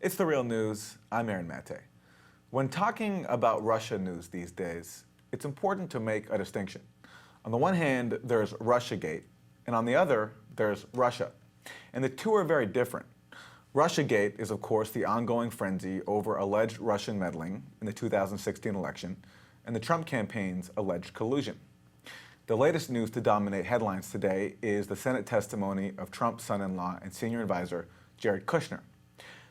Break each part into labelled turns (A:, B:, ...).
A: It's The Real News. I'm Aaron Mate. When talking about Russia news these days, it's important to make a distinction. On the one hand, there's RussiaGate, and on the other, there's Russia. And the two are very different. RussiaGate is, of course, the ongoing frenzy over alleged Russian meddling in the 2016 election and the Trump campaign's alleged collusion. The latest news to dominate headlines today is the Senate testimony of Trump's son-in-law and senior advisor, Jared Kushner.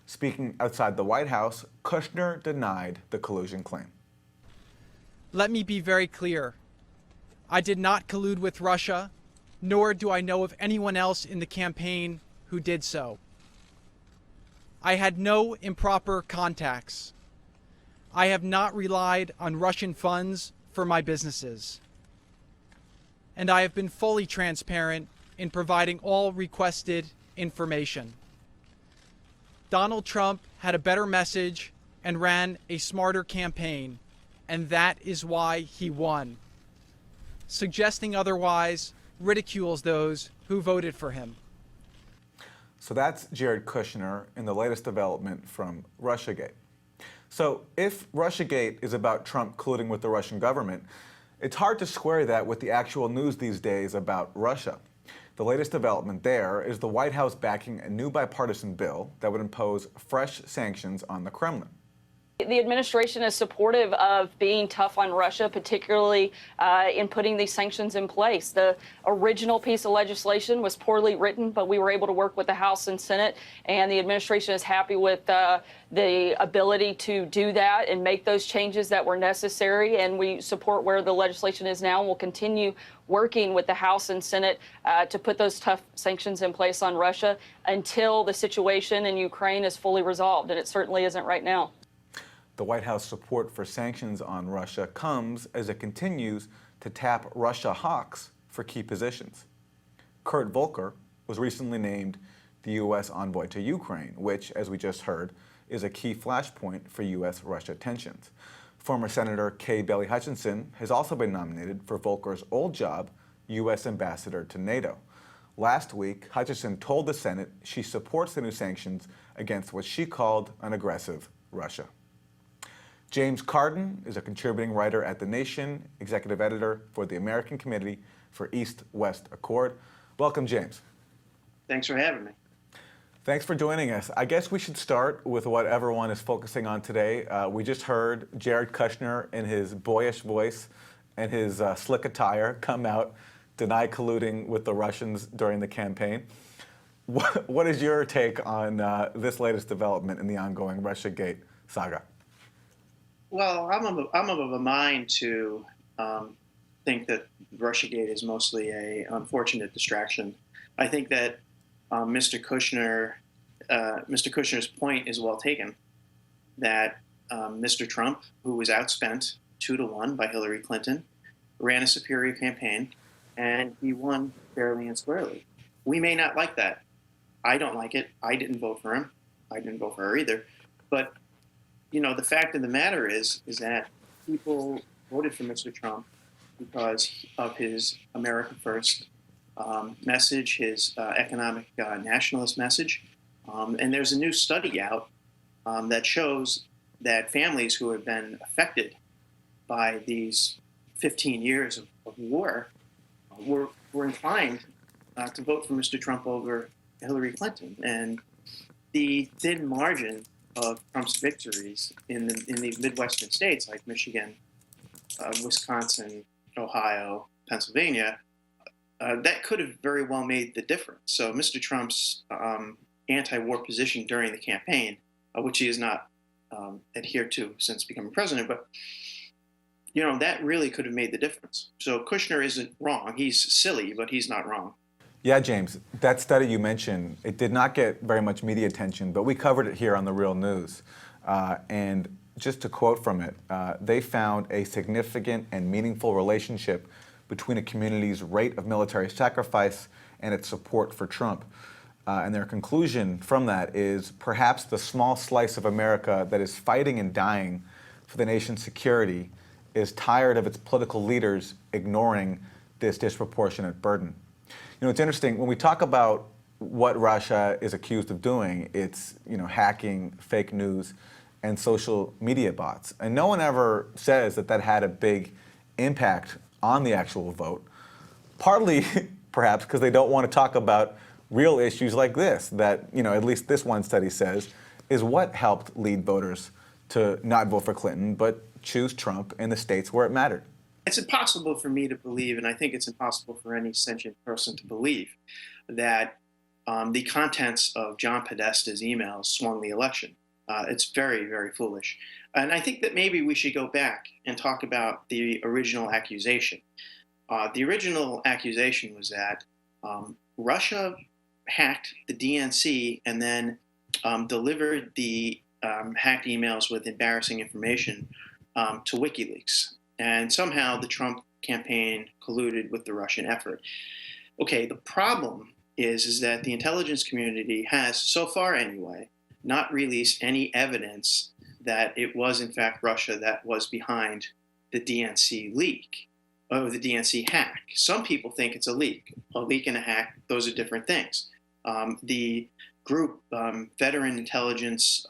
A: Speaking outside the White House, Kushner denied the collusion claim.
B: Let me be very clear. I did not collude with Russia, nor do I know of anyone else in the campaign who did so. I had no improper contacts. I have not relied on Russian funds for my businesses. And I have been fully transparent in providing all requested information. Donald Trump had a better message and ran a smarter campaign, and that is why he won. Suggesting otherwise ridicules those who voted for him.
A: So that's Jared Kushner in the latest development from RussiaGate. So if RussiaGate is about Trump colluding with the Russian government, it's hard to square that with the actual news these days about Russia. The latest development there is the White House backing a new bipartisan bill that would impose fresh sanctions on the Kremlin.
C: The administration is supportive of being tough on Russia, particularly in putting these sanctions in place. The original piece of legislation was poorly written, but we were able to work with the House and Senate, and the administration is happy with the ability to do that and make those changes that were necessary, and we support where the legislation is now, and we'll continue working with the House and Senate to put those tough sanctions in place on Russia until the situation in Ukraine is fully resolved, and it certainly isn't right now.
A: The White House support for sanctions on Russia comes as it continues to tap Russia hawks for key positions. Kurt Volker was recently named the U.S. envoy to Ukraine, which, as we just heard, is a key flashpoint for U.S.-Russia tensions. Former Senator Kay Bailey Hutchinson has also been nominated for Volker's old job, U.S. ambassador to NATO. Last week, Hutchinson told the Senate she supports the new sanctions against what she called an aggressive Russia. James Carden is a contributing writer at The Nation, executive editor for the American Committee for East-West Accord. Welcome, James.
D: Thanks for having me.
A: Thanks for joining us. I guess we should start with what everyone is focusing on today. We just heard Jared Kushner in his boyish voice and his slick attire come out, deny colluding with the Russians during the campaign. What is your take on this latest development in the ongoing RussiaGate saga?
D: Well, I'm of a mind to think that RussiaGate is mostly an unfortunate distraction. I think that Mr. Kushner's point is well taken, that Mr. Trump, who was outspent 2-1 by Hillary Clinton, ran a superior campaign, and he won fairly and squarely. We may not like that. I don't like it. I didn't vote for him. I didn't vote for her either. But you know, the fact of the matter is that people voted for Mr. Trump because of his America First message, his economic nationalist message. And there's a new study out that shows that families who have been affected by these 15 years of war were inclined to vote for Mr. Trump over Hillary Clinton. And the thin margin of Trump's victories in the Midwestern states like Michigan, Wisconsin, Ohio, Pennsylvania, that could have very well made the difference. So Mr. Trump's anti-war position during the campaign, which he has not adhered to since becoming president, but you know, that really could have made the difference. So Kushner isn't wrong. He's silly, but he's not wrong.
A: Yeah, James, that study you mentioned, it did not get very much media attention, but we covered it here on The Real News. And just to quote from it, they found a significant and meaningful relationship between a community's rate of military sacrifice and its support for Trump. And their conclusion from that is perhaps the small slice of America that is fighting and dying for the nation's security is tired of its political leaders ignoring this disproportionate burden. You know, it's interesting, when we talk about what Russia is accused of doing. It's, hacking fake news and social media bots. And no one ever says that that had a big impact on the actual vote, partly perhaps because they don't want to talk about real issues like this, that, at least this one study says, is what helped lead voters to not vote for Clinton, but choose Trump in the states where it mattered.
D: It's impossible for me to believe, and I think it's impossible for any sentient person to believe, that the contents of John Podesta's emails swung the election. It's very, very foolish. And I think that maybe we should go back and talk about the original accusation. The original accusation was that Russia hacked the DNC and then delivered the hacked emails with embarrassing information to WikiLeaks. And somehow the Trump campaign colluded with the Russian effort. Okay, the problem is that the intelligence community has, so far anyway, not released any evidence that it was in fact Russia that was behind the DNC leak, or the DNC hack. Some people think it's a leak and a hack, those are different things. The group, Veteran Intelligence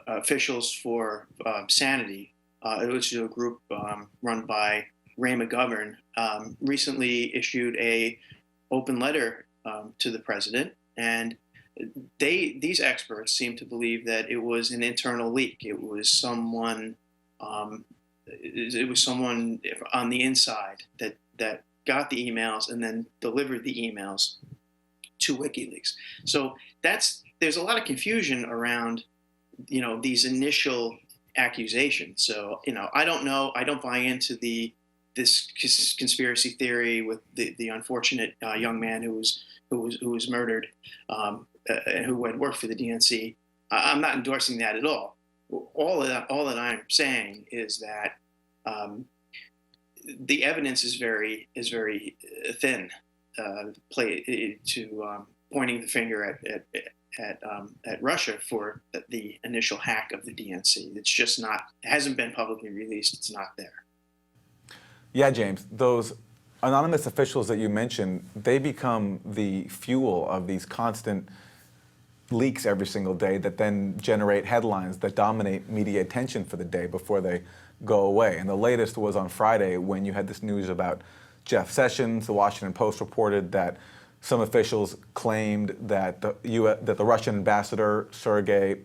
D: Officials for Sanity, which is a group run by Ray McGovern, recently issued a open letter to the president, and these experts seem to believe that it was an internal leak. It was someone on the inside that got the emails and then delivered the emails to WikiLeaks. So there's a lot of confusion around these initial accusations. So I don't know. I don't buy into this conspiracy theory with the unfortunate young man who was murdered, who had worked for the DNC. I'm not endorsing that at all. All that I'm saying is that the evidence is very thin, pointing the finger at Russia for the initial hack of the DNC. It's just not. It hasn't been publicly released. It's not there.
A: Yeah, James, those anonymous officials that you mentioned, they become the fuel of these constant leaks every single day that then generate headlines that dominate media attention for the day before they go away. And the latest was on Friday when you had this news about Jeff Sessions. The Washington Post reported that some officials claimed that the Russian ambassador, Sergei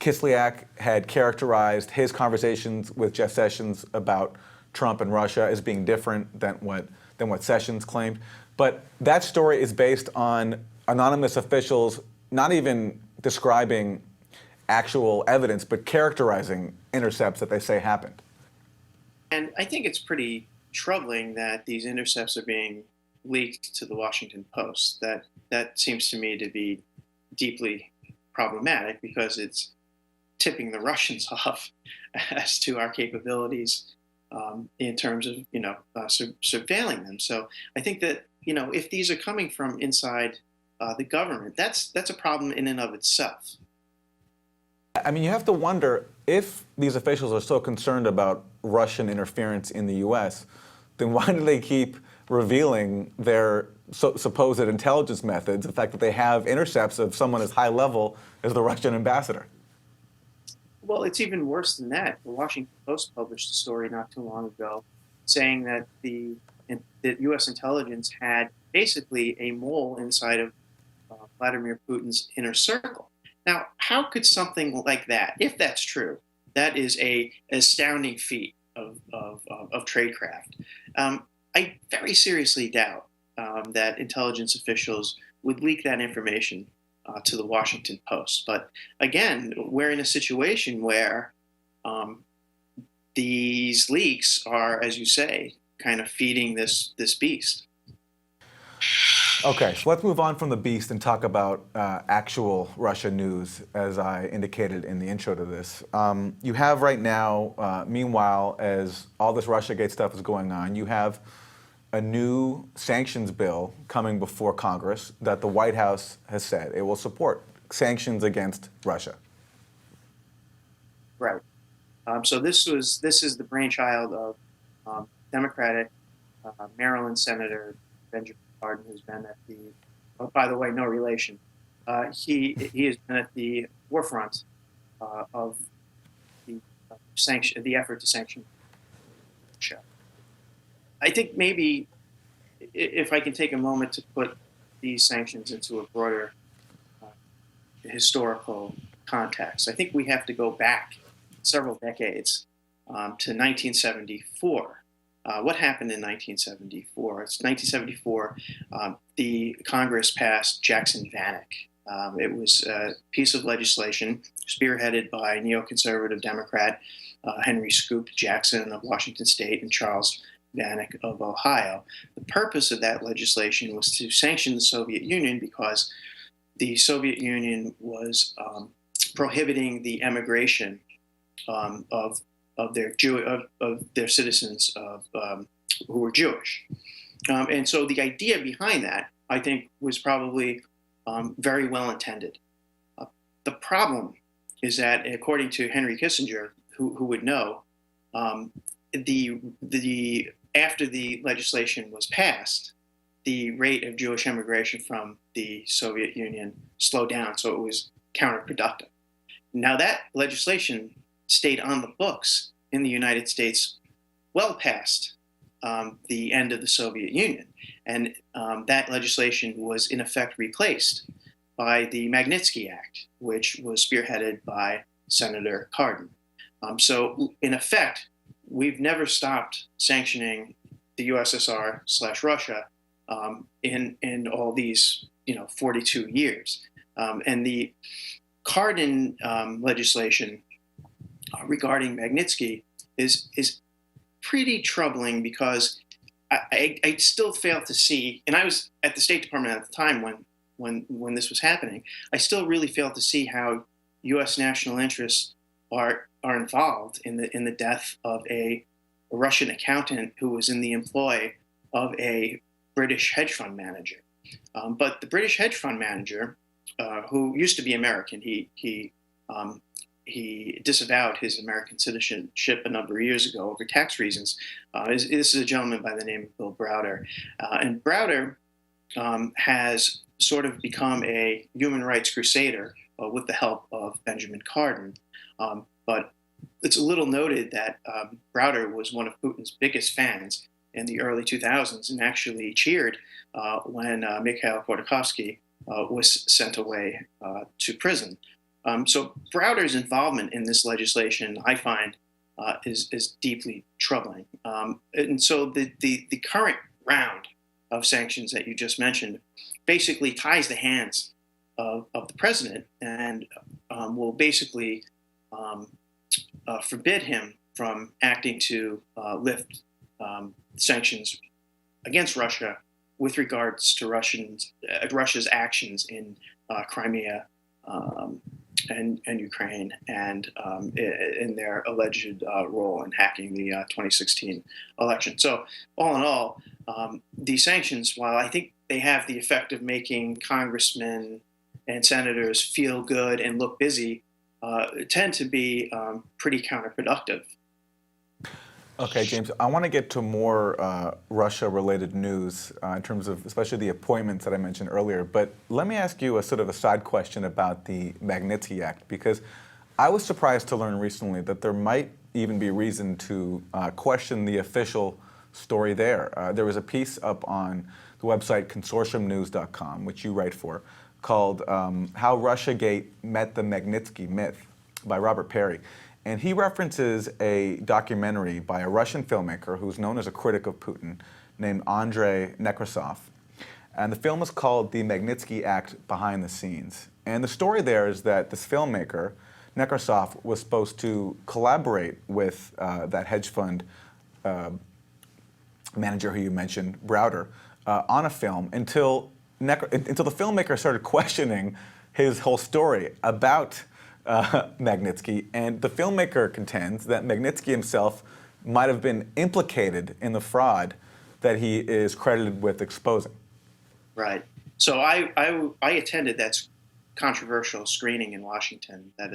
A: Kislyak, had characterized his conversations with Jeff Sessions about Trump and Russia as being different than what Sessions claimed. But that story is based on anonymous officials not even describing actual evidence, but characterizing intercepts that they say happened.
D: And I think it's pretty troubling that these intercepts are being leaked to the Washington Post. That seems to me to be deeply problematic because it's tipping the Russians off as to our capabilities in terms of surveilling them. So I think that if these are coming from inside the government, that's a problem in and of itself.
A: I mean, you have to wonder if these officials are so concerned about Russian interference in the U.S., then why do they keep revealing their supposed intelligence methods, the fact that they have intercepts of someone as high level as the Russian ambassador?
D: Well, it's even worse than that. The Washington Post published a story not too long ago saying that the U.S. intelligence had basically a mole inside of Vladimir Putin's inner circle. Now, how could something like that, if that's true, that is an astounding feat of tradecraft. I very seriously doubt that intelligence officials would leak that information to the Washington Post. But again, we're in a situation where these leaks are, as you say, kind of feeding this beast.
A: Okay, so let's move on from the beast and talk about actual Russia news, as I indicated in the intro to this. You have right now, meanwhile, as all this RussiaGate stuff is going on, you have a new sanctions bill coming before Congress that the White House has said it will support sanctions against Russia.
D: Right. So this is the brainchild of Democratic Maryland Senator Benjamin Carden, who's been at the by the way, no relation. He has been at the forefront of the effort to sanction Russia. I think maybe if I can take a moment to put these sanctions into a broader historical context, I think we have to go back several decades to 1974. What happened in 1974? It's 1974. The Congress passed Jackson-Vanik. It was a piece of legislation spearheaded by neoconservative Democrat Henry Scoop Jackson of Washington State and Charles Vanik of Ohio. The purpose of that legislation was to sanction the Soviet Union because the Soviet Union was prohibiting the emigration of their citizens who were Jewish. And so the idea behind that, I think, was probably very well intended. The problem is that, according to Henry Kissinger, who would know, after the legislation was passed, the rate of Jewish immigration from the Soviet Union slowed down, so it was counterproductive. Now that legislation stayed on the books in the United States well past the end of the Soviet Union, and that legislation was in effect replaced by the Magnitsky Act, which was spearheaded by Senator Carden. So in effect, we've never stopped sanctioning the USSR/Russia in all these 42 years. And the Carden legislation regarding Magnitsky is pretty troubling because I still fail to see, and I was at the State Department at the time when this was happening, I still really fail to see how U.S. national interests are involved in the death of a Russian accountant who was in the employ of a British hedge fund manager. But the British hedge fund manager, who used to be American, he disavowed his American citizenship a number of years ago over tax reasons. This is a gentleman by the name of Bill Browder. And Browder has sort of become a human rights crusader with the help of Benjamin Carden. But it's a little noted that Browder was one of Putin's biggest fans in the early 2000s and actually cheered when Mikhail Khodorkovsky was sent away to prison. So Browder's involvement in this legislation, I find, is deeply troubling. And so the current round of sanctions that you just mentioned basically ties the hands of the president and will basically forbid him from acting to lift sanctions against Russia with regards to Russia's actions in Crimea and Ukraine and in their alleged role in hacking the 2016 election. So all in all, these sanctions, while I think they have the effect of making congressmen and senators feel good and look busy, tend to be pretty counterproductive.
A: Okay, James, I want to get to more Russia-related news in terms of especially the appointments that I mentioned earlier. But let me ask you a sort of a side question about the Magnitsky Act, because I was surprised to learn recently that there might even be reason to question the official story there. There was a piece up on the website consortiumnews.com, which you write for, called How RussiaGate Met the Magnitsky Myth by Robert Perry. And he references a documentary by a Russian filmmaker who's known as a critic of Putin named Andrei Nekrasov. And the film is called The Magnitsky Act Behind the Scenes. And the story there is that this filmmaker, Nekrasov, was supposed to collaborate with that hedge fund manager who you mentioned, Browder, on a film until the filmmaker started questioning his whole story about Magnitsky, and the filmmaker contends that Magnitsky himself might have been implicated in the fraud that he is credited with exposing.
D: Right. So I attended that controversial screening in Washington that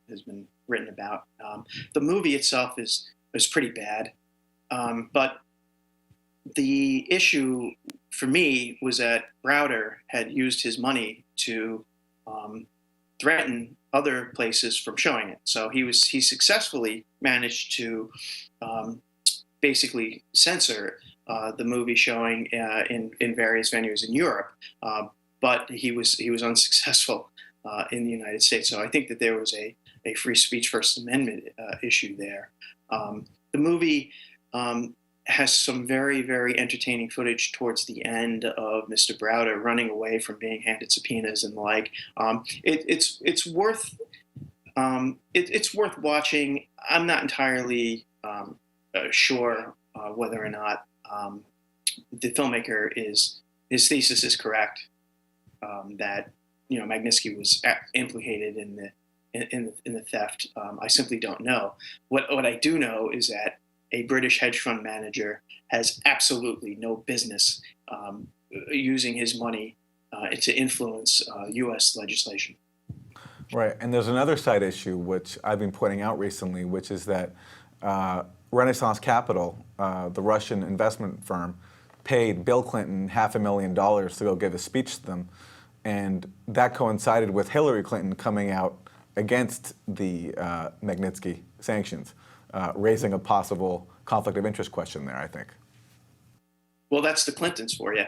D: has been written about. The movie itself is pretty bad, but the issue for me was that Browder had used his money to threaten other places from showing it. So he successfully managed to basically censor the movie showing in various venues in Europe, but he was unsuccessful in the United States. So I think that there was a free speech First Amendment issue there. The movie has some very, very entertaining footage towards the end of Mr. Browder running away from being handed subpoenas and the like. It's worth watching. I'm not entirely sure whether or not the filmmaker his thesis is correct, that Magnitsky was implicated in the theft. I simply don't know. What I do know is that a British hedge fund manager has absolutely no business using his money to influence U.S. legislation.
A: Right, and there's another side issue which I've been pointing out recently, which is that Renaissance Capital, the Russian investment firm, paid Bill Clinton $500,000 to go give a speech to them, and that coincided with Hillary Clinton coming out against the Magnitsky sanctions, raising a possible conflict of interest question there, I think.
D: Well, that's the Clintons for you.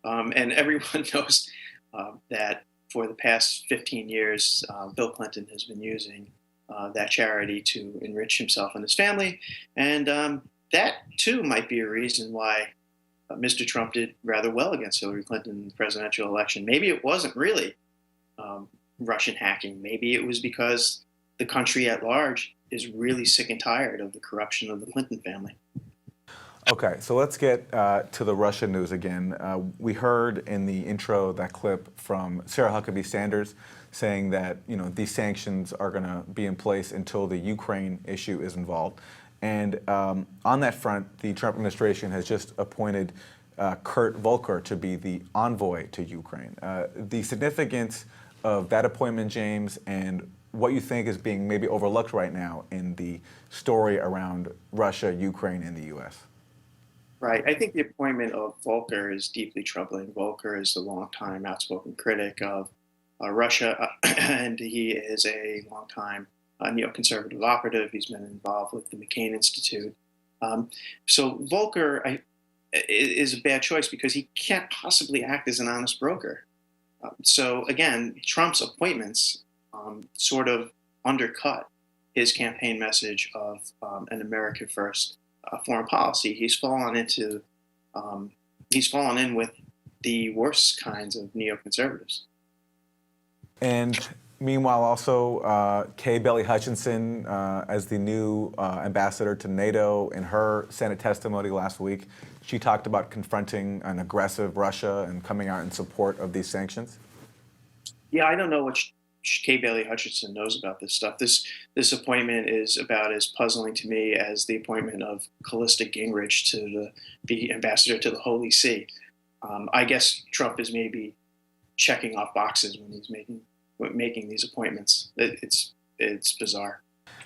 D: And everyone knows that for the past 15 years, Bill Clinton has been using that charity to enrich himself and his family. And that, too, might be a reason why Mr. Trump did rather well against Hillary Clinton in the presidential election. Maybe it wasn't really Russian hacking. Maybe it was because the country at large is really sick and tired of the corruption of the Clinton family.
A: Okay, so let's get to the Russia news again. We heard in the intro that clip from Sarah Huckabee Sanders saying that these sanctions are going to be in place until the Ukraine issue is involved. And on that front, the Trump administration has just appointed Kurt Volker to be the envoy to Ukraine. The significance of that appointment, James, and what you think is being maybe overlooked right now in the story around Russia, Ukraine, and the U.S.
D: Right. I think the appointment of Volker is deeply troubling. Volker is a longtime outspoken critic of Russia, and he is a longtime neoconservative operative. He's been involved with the McCain Institute. So Volker is a bad choice because he can't possibly act as an honest broker. So again, Trump's appointments sort of undercut his campaign message of an American first foreign policy. He's fallen in with the worst kinds of neoconservatives.
A: And meanwhile, also, Kay Bailey Hutchinson, as the new ambassador to NATO, in her Senate testimony last week, she talked about confronting an aggressive Russia and coming out in support of these sanctions.
D: Yeah, I don't know what Kay Bailey Hutchinson knows about this stuff. This appointment is about as puzzling to me as the appointment of Callista Gingrich to be ambassador to the Holy See. I guess Trump is maybe checking off boxes when he's making these appointments. It's bizarre.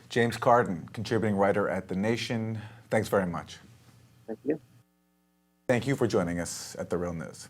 A: James Carden, contributing writer at The Nation. Thanks very much.
D: Thank you.
A: Thank you for joining us at The Real News.